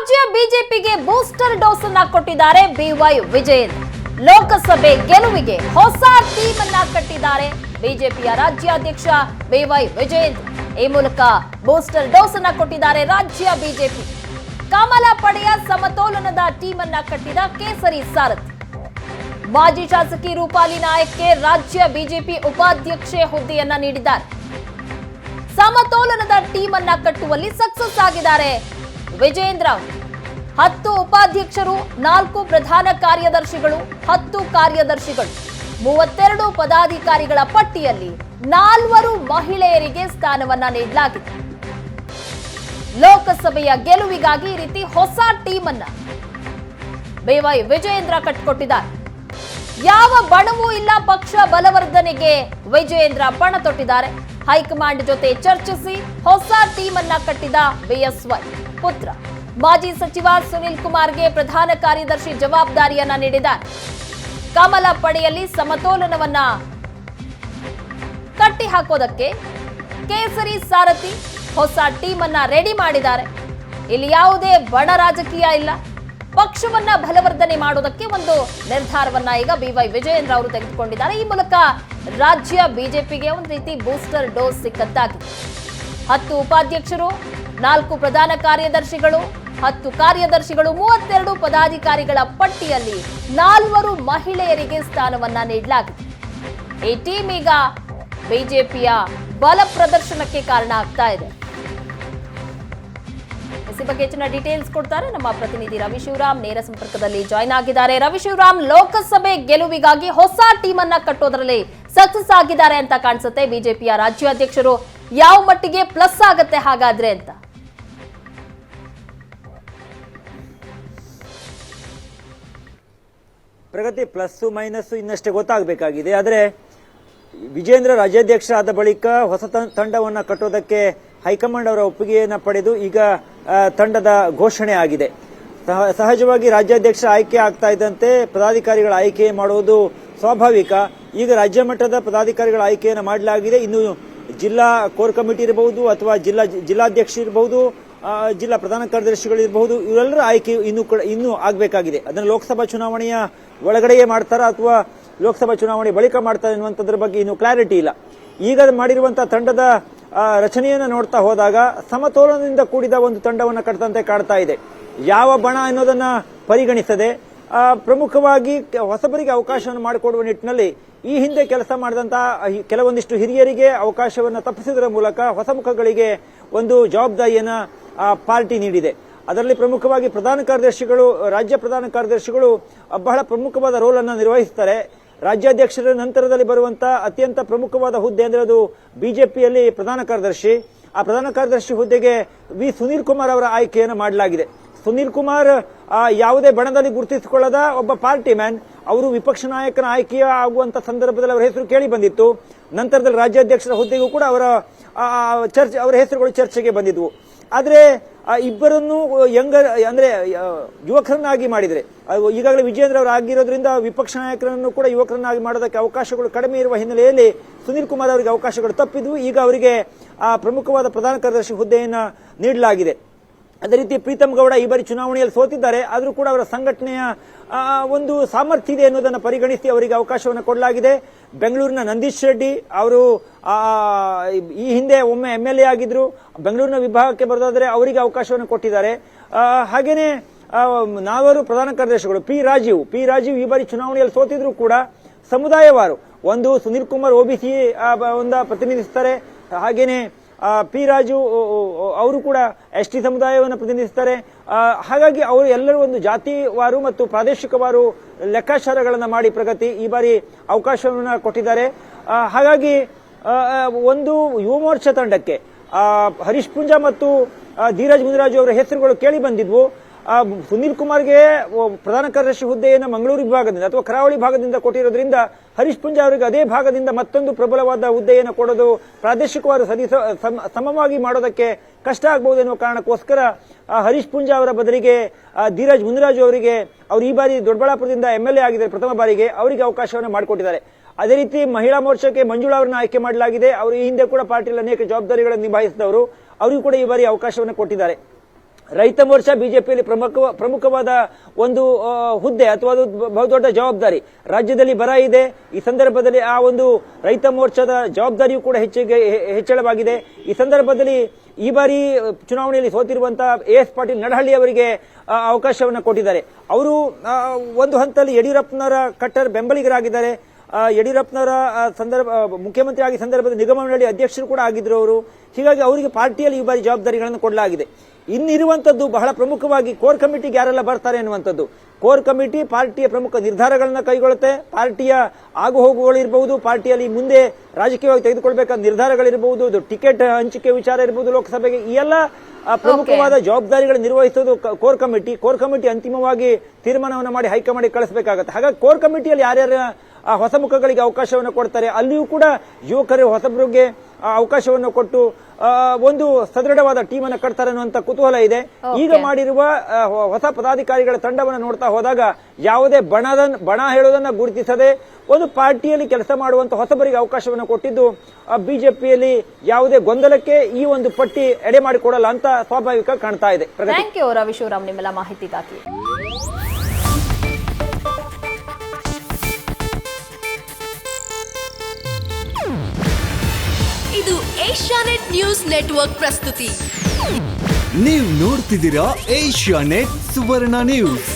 ರಾಜ್ಯ ಬಿಜೆಪಿಗೆ booster dose ಅನ್ನ ಕೊಟ್ಟಿದ್ದಾರೆ ಬಿವೈ ವಿಜಯೇಂದ್ರ. ಲೋಕಸಭೆ ಗೆಲುವಿಗೆ ಹೊಸ ಟೀಮ್ ಅನ್ನ ಕಟ್ಟಿದ್ದಾರೆ ಬಿಜೆಪಿಯ ರಾಜ್ಯಾಧ್ಯಕ್ಷ ಬಿವೈ ವಿಜಯೇಂದ್ರ. ಈ ಮೂಲಕ ಬೂಸ್ಟರ್ ಡೋಸ್ ಅನ್ನ ಕೊಟ್ಟಿದ್ದಾರೆ ರಾಜ್ಯ ಬಿಜೆಪಿ. ಕಮಲ ಪಡೆಯ ಸಮತೋಲನದ ಟೀಮ್ ಅನ್ನ ಕಟ್ಟಿದ ಕೇಸರಿ ಸಾರಥಿ. ಮಾಜಿ ಶಾಸಕಿ ರೂಪಾಲಿ ನಾಯಕ್ಗೆ ರಾಜ್ಯ ಬಿಜೆಪಿ ಉಪಾಧ್ಯಕ್ಷೆ ಹುದ್ದೆಯನ್ನ ನೀಡಿದ್ದಾರೆ. ಸಮತೋಲನದ ಟೀಮ್ ಅನ್ನ ಕಟ್ಟುವಲ್ಲಿ ಸಕ್ಸಸ್ ಆಗಿದ್ದಾರೆ ವಿಜಯೇಂದ್ರ. 10 ಉಪಾಧ್ಯಕ್ಷರು, 4 ಪ್ರಧಾನ ಕಾರ್ಯದರ್ಶಿಗಳು, 10 ಕಾರ್ಯದರ್ಶಿಗಳು, 32 ಪದಾಧಿಕಾರಿಗಳ ಪಟ್ಟಿಯಲ್ಲಿ 4 ಮಹಿಳೆಯರಿಗೆ ಸ್ಥಾನವನ್ನ ನೀಡಲಾಗಿದೆ. ಲೋಕಸಭೆಯ ಗೆಲುವಿಗಾಗಿ ಈ ರೀತಿ ಹೊಸ ಟೀಮ್ ಅನ್ನ ಬಿವೈ ವಿಜಯೇಂದ್ರ ಕಟ್ಟಿಕೊಟ್ಟಿದ್ದಾರೆ. ಯಾವ ಬಣವೂ ಇಲ್ಲ, ಪಕ್ಷ ಬಲವರ್ಧನೆಗೆ ವಿಜಯೇಂದ್ರ ಪಣ ತೊಟ್ಟಿದ್ದಾರೆ. ಹೈಕಮಾಂಡ್ ಜೊತೆ ಚರ್ಚಿಸಿ ಹೊಸ ಟೀಮ್ ಅನ್ನ ಕಟ್ಟಿದ ಬಿಎಸ್ವೈ ಪುತ್ರ ಮಾಜಿ ಸಚಿವ ಸುನಿಲ್ ಕುಮಾರ್ಗೆ ಪ್ರಧಾನ ಕಾರ್ಯದರ್ಶಿ ಜವಾಬ್ದಾರಿಯನ್ನ ನೀಡಿದ್ದಾರೆ. ಕಮಲ ಪಡೆಯಲ್ಲಿ ಸಮತೋಲನವನ್ನ ಕಟ್ಟಿ ಹಾಕೋದಕ್ಕೆ ಕೇಸರಿ ಸಾರಥಿ ಹೊಸ ಟೀಮ್ ಅನ್ನ ರೆಡಿ ಮಾಡಿದ್ದಾರೆ. ಇಲ್ಲಿ ಯಾವುದೇ ಬಣ ರಾಜಕೀಯ ಇಲ್ಲ. ಪಕ್ಷವನ್ನ ಬಲವರ್ಧನೆ ಮಾಡೋದಕ್ಕೆ ಒಂದು ನಿರ್ಧಾರವನ್ನ ಈಗ ಬಿವೈ ವಿಜಯೇಂದ್ರ ಅವರು ತೆಗೆದುಕೊಂಡಿದ್ದಾರೆ. ಈ ಮೂಲಕ ರಾಜ್ಯ ಬಿಜೆಪಿಗೆ ಒಂದು ರೀತಿ ಬೂಸ್ಟರ್ ಡೋಸ್ ಸಿಕ್ಕಂತಾಗಿದೆ. 10 ಉಪಾಧ್ಯಕ್ಷರು, 4 ಪ್ರಧಾನ ಕಾರ್ಯದರ್ಶಿಗಳು, 10 ಕಾರ್ಯದರ್ಶಿಗಳು, 32 ಪದಾಧಿಕಾರಿಗಳ ಪಟ್ಟಿಯಲ್ಲಿ 4 ಮಹಿಳೆಯರಿಗೆ ಸ್ಥಾನವನ್ನ ನೀಡಲಾಗಿದೆ. ಈ ಟೀಮ್ ಈಗ ಬಿಜೆಪಿಯ ಬಲ ಪ್ರದರ್ಶನಕ್ಕೆ ಕಾರಣ ಆಗ್ತಾ ಇದೆ. ಈ ಬಗ್ಗೆ ಹೆಚ್ಚಿನ ಡೀಟೇಲ್ಸ್ ಕೊಡ್ತಾರೆ ನಮ್ಮ ಪ್ರತಿನಿಧಿ ರವಿ ಶಿವರಾಮ್, ನೇರ ಸಂಪರ್ಕದಲ್ಲಿ ಜಾಯ್ನ್ ಆಗಿದ್ದಾರೆ. ರವಿ ಶಿವರಾಮ್, ಲೋಕಸಭೆ ಗೆಲುವಿಗಾಗಿ ಹೊಸ ಟೀಮ್ ಅನ್ನ ಕಟ್ಟೋದ್ರಲ್ಲಿ ಸಕ್ಸಸ್ ಆಗಿದ್ದಾರೆ ಅಂತ ಕಾಣಿಸುತ್ತೆ. ಬಿಜೆಪಿಯ ರಾಜ್ಯಾಧ್ಯಕ್ಷರು ಯಾವ ಮಟ್ಟಿಗೆ ಪ್ಲಸ್ ಆಗತ್ತೆ ಹಾಗಾದ್ರೆ ಅಂತ? ಪ್ರಗತಿ ಪ್ಲಸ್ ಮೈನಸ್ ಇನ್ನಷ್ಟೇ ಗೊತ್ತಾಗಬೇಕಾಗಿದೆ. ಆದರೆ ವಿಜೇಂದ್ರ ರಾಜ್ಯಾಧ್ಯಕ್ಷ ಆದ ಬಳಿಕ ಹೊಸ ತಂಡವನ್ನು ಕಟ್ಟೋದಕ್ಕೆ ಹೈಕಮಾಂಡ್ ಅವರ ಒಪ್ಪಿಗೆಯನ್ನು ಪಡೆದು ಈಗ ತಂಡದ ಘೋಷಣೆ ಆಗಿದೆ. ಸಹಜವಾಗಿ ರಾಜ್ಯಾಧ್ಯಕ್ಷ ಆಯ್ಕೆ ಆಗ್ತಾ ಇದ್ದಂತೆ ಪದಾಧಿಕಾರಿಗಳ ಆಯ್ಕೆ ಮಾಡುವುದು ಸ್ವಾಭಾವಿಕ. ಈಗ ರಾಜ್ಯ ಮಟ್ಟದ ಪದಾಧಿಕಾರಿಗಳ ಆಯ್ಕೆಯನ್ನು ಮಾಡಲಾಗಿದೆ. ಇನ್ನು ಜಿಲ್ಲಾ ಕೋರ್ ಕಮಿಟಿ ಇರಬಹುದು ಅಥವಾ ಜಿಲ್ಲಾಧ್ಯಕ್ಷ ಇರಬಹುದು, ಜಿಲ್ಲಾ ಪ್ರಧಾನ ಕಾರ್ಯದರ್ಶಿಗಳು ಇರಬಹುದು, ಇವರೆಲ್ಲರ ಆಯ್ಕೆ ಇನ್ನೂ ಆಗಬೇಕಾಗಿದೆ. ಅದನ್ನು ಲೋಕಸಭಾ ಚುನಾವಣೆಯ ಒಳಗಡೆಯೇ ಮಾಡ್ತಾರಾ ಅಥವಾ ಲೋಕಸಭಾ ಚುನಾವಣೆ ಬಳಿಕ ಮಾಡ್ತಾರೆ ಎನ್ನುವಂಥದ್ರ ಬಗ್ಗೆ ಇನ್ನೂ ಕ್ಲಾರಿಟಿ ಇಲ್ಲ. ಈಗ ಮಾಡಿರುವಂತಹ ತಂಡದ ರಚನೆಯನ್ನು ನೋಡ್ತಾ ಹೋದಾಗ ಸಮತೋಲನದಿಂದ ಕೂಡಿದ ಒಂದು ತಂಡವನ್ನು ಕಟ್ಟದಂತೆ ಕಾಡ್ತಾ ಇದೆ. ಯಾವ ಬಣ ಅನ್ನೋದನ್ನ ಪರಿಗಣಿಸದೆ ಪ್ರಮುಖವಾಗಿ ಹೊಸಬರಿಗೆ ಅವಕಾಶವನ್ನು ಮಾಡಿಕೊಡುವ ನಿಟ್ಟಿನಲ್ಲಿ ಈ ಹಿಂದೆ ಕೆಲಸ ಮಾಡಿದಂತಹ ಕೆಲವೊಂದಿಷ್ಟು ಹಿರಿಯರಿಗೆ ಅವಕಾಶವನ್ನು ತಪ್ಪಿಸುವುದರ ಮೂಲಕ ಹೊಸ ಮುಖಗಳಿಗೆ ಒಂದು ಜವಾಬ್ದಾರಿಯನ್ನ ಪಾರ್ಟಿ ನೀಡಿದೆ. ಅದರಲ್ಲಿ ಪ್ರಮುಖವಾಗಿ ಪ್ರಧಾನ ಕಾರ್ಯದರ್ಶಿಗಳು, ರಾಜ್ಯ ಪ್ರಧಾನ ಕಾರ್ಯದರ್ಶಿಗಳು ಬಹಳ ಪ್ರಮುಖವಾದ ರೋಲ್ ಅನ್ನು ನಿರ್ವಹಿಸುತ್ತಾರೆ. ರಾಜ್ಯಾಧ್ಯಕ್ಷರ ನಂತರದಲ್ಲಿ ಬರುವಂತಹ ಅತ್ಯಂತ ಪ್ರಮುಖವಾದ ಹುದ್ದೆ ಅಂದ್ರೆ ಅದು ಬಿಜೆಪಿಯಲ್ಲಿ ಪ್ರಧಾನ ಕಾರ್ಯದರ್ಶಿ. ಆ ಪ್ರಧಾನ ಕಾರ್ಯದರ್ಶಿ ಹುದ್ದೆಗೆ ಸುನೀಲ್ ಕುಮಾರ್ ಅವರ ಆಯ್ಕೆಯನ್ನು ಮಾಡಲಾಗಿದೆ. ಸುನೀಲ್ ಕುಮಾರ್ ಯಾವುದೇ ಬಣದಲ್ಲಿ ಗುರುತಿಸಿಕೊಳ್ಳದ ಒಬ್ಬ ಪಾರ್ಟಿ ಮ್ಯಾನ್. ಅವರು ವಿಪಕ್ಷ ನಾಯಕನ ಆಯ್ಕೆಯ ಆಗುವಂತ ಸಂದರ್ಭದಲ್ಲಿ ಅವರ ಹೆಸರು ಕೇಳಿ ಬಂದಿತ್ತು. ನಂತರದಲ್ಲಿ ರಾಜ್ಯಾಧ್ಯಕ್ಷರ ಹುದ್ದೆಗೂ ಕೂಡ ಅವರ ಹೆಸರುಗಳು ಚರ್ಚೆಗೆ ಬಂದಿದ್ವು. ಆದರೆ ಇಬ್ಬರನ್ನು ಯುವಕರನ್ನಾಗಿ ಮಾಡಿದರೆ ಈಗಾಗಲೇ ವಿಜೇಂದ್ರ ಅವರು ಆಗಿರೋದ್ರಿಂದ ವಿಪಕ್ಷ ನಾಯಕರನ್ನು ಕೂಡ ಯುವಕರನ್ನಾಗಿ ಮಾಡೋದಕ್ಕೆ ಅವಕಾಶಗಳು ಕಡಿಮೆ ಇರುವ ಹಿನ್ನೆಲೆಯಲ್ಲಿ ಸುನೀಲ್ ಕುಮಾರ್ ಅವರಿಗೆ ಅವಕಾಶಗಳು ತಪ್ಪಿದ್ವು. ಈಗ ಅವರಿಗೆ ಪ್ರಮುಖವಾದ ಪ್ರಧಾನ ಕಾರ್ಯದರ್ಶಿ ಹುದ್ದೆಯನ್ನು ನೀಡಲಾಗಿದೆ. ಅದೇ ರೀತಿ ಪ್ರೀತಮ್ ಗೌಡ ಈ ಬಾರಿ ಚುನಾವಣೆಯಲ್ಲಿ ಸೋತಿದ್ದಾರೆ. ಆದರೂ ಕೂಡ ಅವರ ಸಂಘಟನೆಯ ಒಂದು ಸಾಮರ್ಥ್ಯ ಇದೆ ಅನ್ನೋದನ್ನು ಪರಿಗಣಿಸಿ ಅವರಿಗೆ ಅವಕಾಶವನ್ನು ಕೊಡಲಾಗಿದೆ. ಬೆಂಗಳೂರಿನ ನಂದೀಶ್ ರೆಡ್ಡಿ ಅವರು ಈ ಹಿಂದೆ ಒಮ್ಮೆ MLA ಆಗಿದ್ರು. ಬೆಂಗಳೂರಿನ ವಿಭಾಗಕ್ಕೆ ಬರೋದಾದ್ರೆ ಅವರಿಗೆ ಅವಕಾಶವನ್ನು ಕೊಟ್ಟಿದ್ದಾರೆ. ಹಾಗೇನೆ 4 ಪ್ರಧಾನ ಕಾರ್ಯದರ್ಶಿಗಳು ಪಿ ರಾಜೀವ್ ಈ ಬಾರಿ ಚುನಾವಣೆಯಲ್ಲಿ ಸೋತಿದ್ರು ಕೂಡ ಸಮುದಾಯವಾರು ಒಂದು ಸುನೀಲ್ ಕುಮಾರ್ OBC ಪ್ರತಿನಿಧಿಸುತ್ತಾರೆ. ಹಾಗೇನೆ ಪಿ ರಾಜು ಅವರು ಕೂಡ ST ಸಮುದಾಯವನ್ನು ಪ್ರತಿನಿಧಿಸುತ್ತಾರೆ. ಹಾಗಾಗಿ ಅವರು ಎಲ್ಲರೂ ಒಂದು ಜಾತಿವಾರು ಮತ್ತು ಪ್ರಾದೇಶಿಕವಾರು ಲೆಕ್ಕಾಚಾರಗಳನ್ನು ಮಾಡಿ ಪ್ರಗತಿ ಈ ಬಾರಿ ಅವಕಾಶವನ್ನು ಕೊಟ್ಟಿದ್ದಾರೆ. ಹಾಗಾಗಿ ಒಂದು ಯುವ ಮೋರ್ಚಾ ತಂಡಕ್ಕೆ ಹರೀಶ್ ಪೂಂಜಾ ಮತ್ತು ಧೀರಜ್ ಮುನಿರಾಜು ಅವರ ಹೆಸರುಗಳು ಕೇಳಿ ಬಂದಿದ್ವು. ಸುನೀಲ್ ಕುಮಾರ್ಗೆ ಪ್ರಧಾನ ಕಾರ್ಯದರ್ಶಿ ಹುದ್ದೆಯನ್ನು ಮಂಗಳೂರು ವಿಭಾಗದಿಂದ ಅಥವಾ ಕರಾವಳಿ ಭಾಗದಿಂದ ಕೊಟ್ಟಿರೋದ್ರಿಂದ ಹರೀಶ್ ಪೂಂಜಾ ಅವರಿಗೆ ಅದೇ ಭಾಗದಿಂದ ಮತ್ತೊಂದು ಪ್ರಬಲವಾದ ಹುದ್ದೆಯನ್ನು ಕೊಡೋದು ಪ್ರಾದೇಶಿಕವಾದ ಸಮವಾಗಿ ಮಾಡೋದಕ್ಕೆ ಕಷ್ಟ ಆಗಬಹುದು ಎನ್ನುವ ಕಾರಣಕ್ಕೋಸ್ಕರ ಹರೀಶ್ ಪೂಂಜಾ ಅವರ ಬದಲಿಗೆ ಧೀರಜ್ ಮುನಿರಾಜು ಅವರಿಗೆ, ಅವರು ಈ ಬಾರಿ ದೊಡ್ಡಬಳ್ಳಾಪುರದಿಂದ MLA ಆಗಿದ್ದಾರೆ ಪ್ರಥಮ ಬಾರಿಗೆ, ಅವರಿಗೆ ಅವಕಾಶವನ್ನು ಮಾಡಿಕೊಟ್ಟಿದ್ದಾರೆ. ಅದೇ ರೀತಿ ಮಹಿಳಾ ಮೋರ್ಚಾಕ್ಕೆ ಮಂಜುಳಾ ಅವರನ್ನು ಆಯ್ಕೆ ಮಾಡಲಾಗಿದೆ. ಅವರು ಈ ಹಿಂದೆ ಕೂಡ ಪಾರ್ಟಿಯಲ್ಲಿ ಅನೇಕ ಜವಾಬ್ದಾರಿಗಳನ್ನು ನಿಭಾಯಿಸಿದವರು, ಅವರಿಗೂ ಕೂಡ ಈ ಬಾರಿ ಅವಕಾಶವನ್ನು ಕೊಟ್ಟಿದ್ದಾರೆ. ರೈತ ಮೋರ್ಚಾ ಬಿಜೆಪಿಯಲ್ಲಿ ಪ್ರಮುಖವಾದ ಒಂದು ಹುದ್ದೆ ಅಥವಾ ಅದು ಬಹುದೊಡ್ಡ ಜವಾಬ್ದಾರಿ. ರಾಜ್ಯದಲ್ಲಿ ಬರ ಇದೆ. ಈ ಸಂದರ್ಭದಲ್ಲಿ ಆ ಒಂದು ರೈತ ಮೋರ್ಚಾದ ಜವಾಬ್ದಾರಿಯೂ ಕೂಡ ಹೆಚ್ಚಳವಾಗಿದೆ. ಈ ಸಂದರ್ಭದಲ್ಲಿ ಈ ಬಾರಿ ಚುನಾವಣೆಯಲ್ಲಿ ಸೋತಿರುವಂತಹ ಎಸ್ ಪಾಟೀಲ್ ನಡಹಳ್ಳಿ ಅವರಿಗೆ ಅವಕಾಶವನ್ನು ಕೊಟ್ಟಿದ್ದಾರೆ. ಅವರು ಒಂದು ಹಂತದಲ್ಲಿ ಯಡಿಯೂರಪ್ಪನವರ ಕಟ್ಟರ್ ಬೆಂಬಲಿಗರಾಗಿದ್ದಾರೆ. ಯಡಿಯೂರಪ್ಪನವರ ಮುಖ್ಯಮಂತ್ರಿ ಆಗಿ ಸಂದರ್ಭದಲ್ಲಿ ನಿಗಮ ಮಂಡಳಿ ಅಧ್ಯಕ್ಷರು ಕೂಡ ಆಗಿದ್ರು ಅವರು. ಹೀಗಾಗಿ ಅವರಿಗೆ ಪಾರ್ಟಿಯಲ್ಲಿ ಈ ಬಾರಿ ಜವಾಬ್ದಾರಿಗಳನ್ನು ಕೊಡಲಾಗಿದೆ. ಇನ್ನಿರುವಂತದ್ದು ಬಹಳ ಪ್ರಮುಖವಾಗಿ ಕೋರ್ ಕಮಿಟಿಗೆ ಯಾರೆಲ್ಲ ಬರ್ತಾರೆ ಅನ್ನುವಂಥದ್ದು. ಕೋರ್ ಕಮಿಟಿ ಪಾರ್ಟಿಯ ಪ್ರಮುಖ ನಿರ್ಧಾರಗಳನ್ನ ಕೈಗೊಳ್ಳುತ್ತೆ. ಪಾರ್ಟಿಯ ಆಗು ಹೋಗುಗಳಿರಬಹುದು, ಪಾರ್ಟಿಯಲ್ಲಿ ಮುಂದೆ ರಾಜಕೀಯವಾಗಿ ತೆಗೆದುಕೊಳ್ಬೇಕಾದ ನಿರ್ಧಾರಗಳಿರಬಹುದು, ಅದು ಟಿಕೆಟ್ ಹಂಚಿಕೆ ವಿಚಾರ ಇರಬಹುದು ಲೋಕಸಭೆಗೆ, ಈ ಎಲ್ಲ ಪ್ರಮುಖವಾದ ಜವಾಬ್ದಾರಿಗಳನ್ನು ನಿರ್ವಹಿಸೋದು ಕೋರ್ ಕಮಿಟಿ. ಕೋರ್ ಕಮಿಟಿ ಅಂತಿಮವಾಗಿ ತೀರ್ಮಾನವನ್ನು ಮಾಡಿ ಹೈಕಮಾಂಡ್ ಕಳಿಸಬೇಕಾಗುತ್ತೆ. ಹಾಗಾಗಿ ಕೋರ್ ಕಮಿಟಿಯಲ್ಲಿ ಯಾರ್ಯಾರ ಹೊಸ ಮುಖಗಳಿಗೆ ಅವಕಾಶವನ್ನು ಕೊಡ್ತಾರೆ, ಅಲ್ಲಿಯೂ ಕೂಡ ಯುವಕರು ಹೊಸಬರಿಗೆ ಅವಕಾಶವನ್ನು ಕೊಟ್ಟು ಒಂದು ಸದೃಢವಾದ ಟೀಮ್ ಅನ್ನು ಕಟ್ತಾರೆ ಅನ್ನುವಂತ ಕುತೂಹಲ ಇದೆ. ಈಗ ಮಾಡಿರುವ ಹೊಸ ಪದಾಧಿಕಾರಿಗಳ ತಂಡವನ್ನು ನೋಡ್ತಾ ಹೋದಾಗ ಯಾವುದೇ ಬಣ ಹೇಳೋದನ್ನ ಗುರುತಿಸದೆ ಒಂದು ಪಾರ್ಟಿಯಲ್ಲಿ ಕೆಲಸ ಮಾಡುವಂತ ಹೊಸಬರಿಗೆ ಅವಕಾಶವನ್ನು ಕೊಟ್ಟಿದ್ದು ಬಿಜೆಪಿಯಲ್ಲಿ ಯಾವುದೇ ಗೊಂದಲಕ್ಕೆ ಈ ಒಂದು ಪಟ್ಟಿ ಎಡೆ ಮಾಡಿಕೊಡಲ್ಲ ಅಂತ ಸ್ವಾಭಾವಿಕ ಕಾಣ್ತಾ ಇದೆ. ಥ್ಯಾಂಕ್ ಯು ರವಿ ಶಿವರಾಮ್ ನಿಮ್ಮೆಲ್ಲ ಮಾಹಿತಿಗಾಗಿ. ಇದು ಏಷ್ಯಾನೆಟ್ ನ್ಯೂಸ್ ನೆಟ್ವರ್ಕ್ ಪ್ರಸ್ತುತಿ. ನೀವು ನೋಡ್ತಿದ್ದೀರಾ ಏಷ್ಯಾನೆಟ್ ಸುವರ್ಣ ನ್ಯೂಸ್.